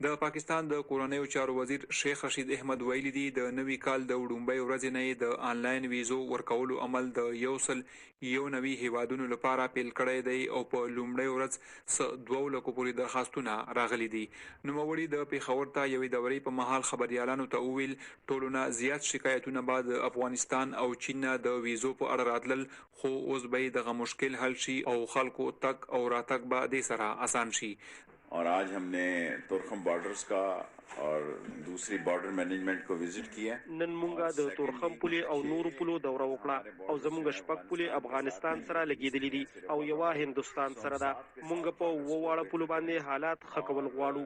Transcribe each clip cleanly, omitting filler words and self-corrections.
د پاکستان د کورنیو چارو وزیر شیخ رشید احمد ویلي دي د نوي کال د وړومبۍ ورځې نه د انلاین ویزو ورکولو عمل د 191 هیوادونو لپاره پیل کړی دی او په لومړۍ ورځ 2 لکو پورې درخواستونه راغلي دي. نوموړي د پیښور ته یوې دورې په مهال خبريالانو ته وویل ټولو نه زیات شکایتونه بعد افغانستان او چین د ویزو په اړه راتلل، خو اوس به دغه مشکل حل شي او خلکو تک او راتګ به د سره آسان شي. और आज हमने तोरखम बॉर्डर्स का और दूसरी बॉर्डर मैनेजमेंट को विजिट किया. نن مونږه د تورخم پولي او نورو پولو دوره وکړه او زموږ شپږ پولي افغانستان سره لګیدلې دي او یو هندستان سره ده. مونږ په وواړه پولو باندې حالات خکول غواړو.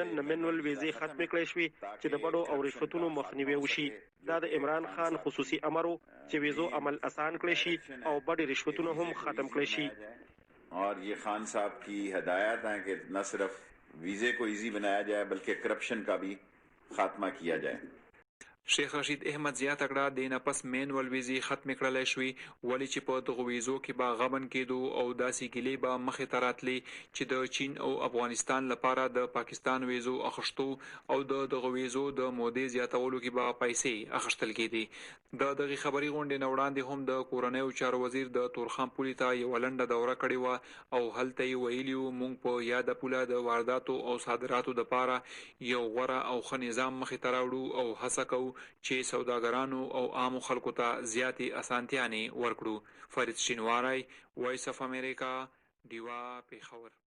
نن منول ویزه ختم کړې شوې چې د بډو او رشوتونو مخنیوي وشي. دا د عمران خان خصوصي امر چې ویزو عمل آسان کړی شي او بډې رشوتونه هم ختم کړی شي. और ये खान साहब की हदायत है कि न सिर्फ वीज़े को इजी बनाया जाए बल्कि करप्शन का भी खात्मा किया जाए. شیخ رشید احمد زیاته کړه د نفس مینول ویزي ختم کړل شوی ولی چې په دغه ویزو کې به غبن کېدو او داسې ګلې به مخې ته راتلي چې د چین او افغانستان لپاره د پاکستان ویزو اخښتو او دغه ویزو د مودې زیاتولو کې به پیسې اخښتل کېدي. دغه خبري غونډې نه وړاندې هم د کورنیو چارو وزیر د تورخم پولي ته یو لنډه دوره کړې و او هلته یې ویلي مونږ په یاد پوله د وارداتو او صادراتو لپاره یو غوره او ښه نظام مخې ته راوړو او هڅه کوو چې سوداګرانو او عامو خلکو ته زیاتې اسانتیاں ورکړو. فرید شینواری، وایس اف امریکا، دیوا، پیښور.